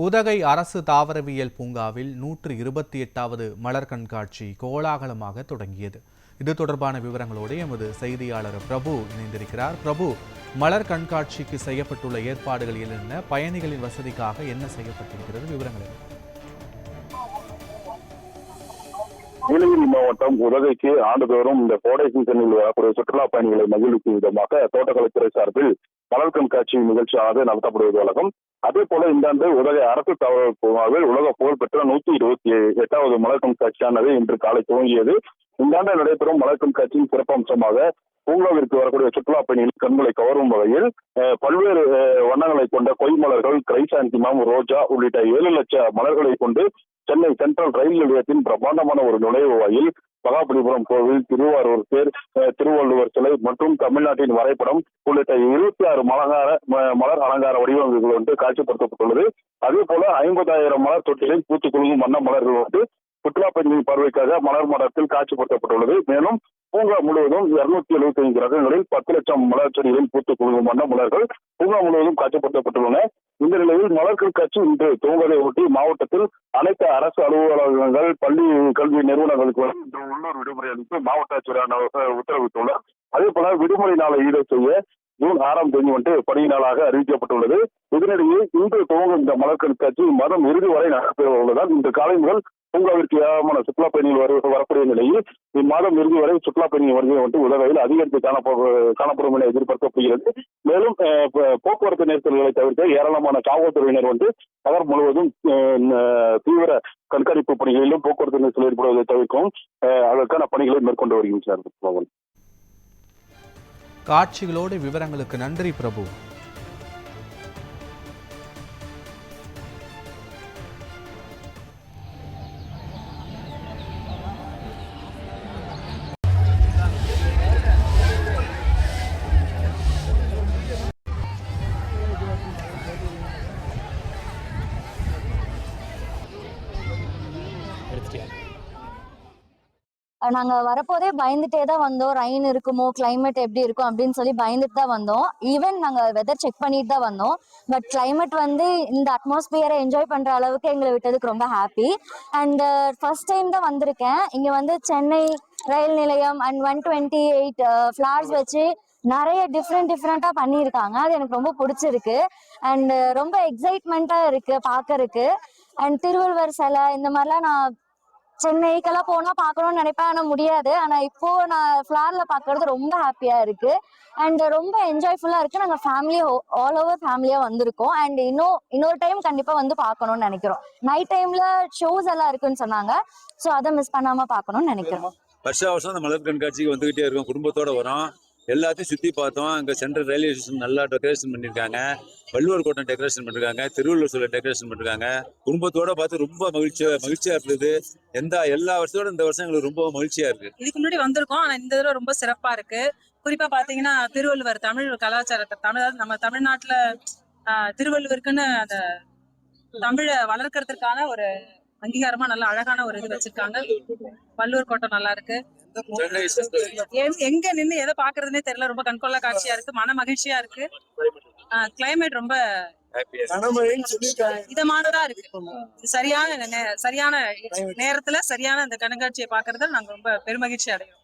உதகை அரசு தாவரவியல் பூங்காவில் 128வது மலர் கண்காட்சி கோலாகலமாக தொடங்கியது. இது தொடர்பான விவரங்களோடு எமது செய்தியாளர் பிரபு இணைந்திருக்கிறார். பிரபு, மலர் கண்காட்சிக்கு செய்யப்பட்டுள்ள ஏற்பாடுகள் என்ன, பயணிகளின் வசதிக்காக என்ன செய்யப்பட்டிருக்கிறது, விவரங்கள் என்ன? நீலகிரி மாவட்டம் உதகைக்கு ஆண்டுதோறும் இந்த கோடை சீசனில் வரக்கூடிய சுற்றுலா பயணிகளை மகிழ்விக்கும் விதமாக தோட்டக்கலைத்துறை சார்பில் மலர் கண்காட்சி நிகழ்ச்சியானது நடத்தப்படுவது வழக்கம். அதே போல இந்த ஆண்டு உதகை அரசு தாவர பூங்காவில் உலக புகழ்பெற்ற 128வது மலர் கண்காட்சியானது இன்று காலை துவங்கியது. இந்த ஆண்டு நடைபெறும் மலர் கண்காட்சியின் சிறப்பம்சமாக பூங்காவிற்கு வரக்கூடிய சுற்றுலா பயணிகள் கண்களை கவரும் வகையில் பல்வேறு வண்ணங்களை கொண்ட கொய் மலர்கள், கிரைசாந்திமம், ரோஜா உள்ளிட்ட 7 லட்சம் மலர்களை கொண்டு சென்னை சென்ட்ரல் ரயில் நிலையத்தின் பிரம்மாண்டமான ஒரு நுழைவு வாயில், மகாபலிபுரம் கோவில், திருவாரூர் தேர், திருவள்ளுவர் சிலை மற்றும் தமிழ்நாட்டின் வரைபடம் உள்ளிட்ட 26 மலர் அலங்கார வடிவமைப்புகள் வந்து காட்சிப்படுத்தப்பட்டுள்ளது. அதே போல 50,000 மலர் தொட்டிலில் பூத்து குலுங்கும் வண்ண மலர்கள் வந்து சுற்றுலா பயணிகளின் பார்வைக்காக மலர் மடத்தில் காட்சிப்படுத்தப்பட்டுள்ளது. மேலும் பூங்கா முழுவதும் 275 ரகங்களில் 10 லட்சம் மலர் செடிகளில் பூத்து குலுங்கும் வண்ண மலர்கள் பூங்கா முழுவதும் காட்சிப்படுத்தப்பட்டுள்ளன. இந்த நிலையில் மலர் கண்காட்சி இன்று துவங்குவதை ஒட்டி மாவட்டத்தில் அனைத்து அரசு அலுவலகங்கள், பள்ளி கல்வி நிறுவனங்களுக்கு உள்ளூர் விடுமுறை அளித்து மாவட்ட ஆட்சியர் உத்தரவிட்டுள்ளார். அதே போல விடுமுறை நாளை ஈடு செய்ய ஜூன் 6ஆம் தேதி பணிய நாளாக அறிவிக்கப்பட்டுள்ளது. இதனிடையே இன்று துவங்கும் இந்த மலர் கண்காட்சி மாதம் இறுதி வரை நடைபெற உள்ளதால் இன்று காலை முதல் பூங்காவிற்கு ஏராளமான சுற்றுலா பயணிகள் வரக்கூடிய நிலையில் இம்மாதம் இறுதி வரை சுற்றுலா பயணிகள் வருகை உதகையில் அதிகரித்து காணப்படும் என எதிர்பார்க்கப்படுகிறது. மேலும் போக்குவரத்து நெரிசல்களை தவிர்க்க ஏராளமான காவல்துறையினர் நகர் முழுவதும் தீவிர கண்காணிப்பு பணிகளிலும் போக்குவரத்து நெரிசல் ஏற்படுவதை தவிர்க்கவும் அதற்கான பணிகளை மேற்கொண்டு வருகின்றனர். காட்சிகளோடு விவரங்களுக்கு நன்றி பிரபு. நாங்க வரப்போதே பயந்துட்டே தான் வந்தோம். ரெயின் இருக்குமோ, கிளைமேட் எப்படி இருக்கும் அப்படின்னு சொல்லி பயந்துட்டு தான் வந்தோம். ஈவன் நாங்க வெதர் செக் பண்ணிட்டு தான் வந்தோம். பட் கிளைமேட் இந்த அட்மாஸ்பியரை என்ஜாய் பண்ற அளவுக்கு எங்களை விட்டதுக்கு ரொம்ப ஹாப்பி. அண்ட் ஃபர்ஸ்ட் டைம் தான் வந்திருக்கேன். இங்க சென்னை ரயில் நிலையம் அண்ட் 128 ஃபிளார்ஸ் வச்சு நிறைய டிஃப்ரெண்டா பண்ணியிருக்காங்க. அது எனக்கு ரொம்ப பிடிச்சிருக்கு. அண்ட் ரொம்ப எக்ஸைட்மெண்டா இருக்கு பார்க்கறதுக்கு. அண்ட் திருவள்ளுவர் சிலை இந்த மாதிரிலாம் நான் சென்னைக்கெல்லாம் போனா பார்க்கணும்னு நினைப்பேன், ஆனா முடியாது. ஆனா இப்போ நான் ஃபிளார்ல பாக்குறது ரொம்ப ஹாப்பியா இருக்கு. அண்ட் ரொம்ப என்ஜாய்ஃபுல்லா இருக்கு. நாங்க ஃபேமிலி ஆல் ஓவர் ஃபேமிலியா வந்திருக்கோம். அண்ட் இன்னொரு டைம் கண்டிப்பா பார்க்கணும்னு நினைக்கிறோம். நைட் டைம்ல ஷோஸ் எல்லாம் இருக்குன்னு சொன்னாங்க. ஸோ அதை மிஸ் பண்ணாம பார்க்கணும்னு நினைக்கிறோம். வருஷம் அந்த மலர் கண்காட்சிக்கு வந்துகிட்டே இருக்கும். குடும்பத்தோட வரும். எல்லாத்தையும் சுற்றி பார்த்தோம். அங்கே சென்ட்ரல் ரயில்வே ஸ்டேஷன் நல்லா டெக்கரேஷன் பண்ணியிருக்காங்க. வள்ளுவர் கோட்டம் டெக்கரேஷன் பண்ணிருக்காங்க. திருவள்ளுவர் சிலை டெக்கரேஷன் பண்ணிருக்காங்க. குடும்பத்தோட பார்த்து ரொம்ப மகிழ்ச்சியா இருந்தது. எல்லா வருஷத்தோட இந்த வருஷம் எங்களுக்கு ரொம்ப மகிழ்ச்சியா இருக்கு. இதுக்கு முன்னாடி வந்திருக்கோம், ஆனா இந்த தடவை ரொம்ப சிறப்பா இருக்கு. குறிப்பா பாத்தீங்கன்னா திருவள்ளுவர் தமிழ் கலாச்சாரத்தை நம்ம தமிழ்நாட்டுல திருவள்ளுவருக்குன்னு அந்த தமிழை வளர்க்கறதுக்கான ஒரு அங்கீகாரமா நல்ல அழகான ஒரு இது வச்சிருக்காங்க. வள்ளுவர் கோட்டம் நல்லா இருக்கு. எங்க நின்று எதை பாக்குறதுன்னே தெரியல. ரொம்ப கண்கொள்ளா காட்சியா இருக்கு. மன மகிழ்ச்சியா இருக்கு. கிளைமேட் ரொம்ப இதமானதா இருக்கு. சரியான நேரத்துல சரியான அந்த கண்காட்சியை பாக்குறதுல நாங்க ரொம்ப பெருமகிழ்ச்சி அடையும்.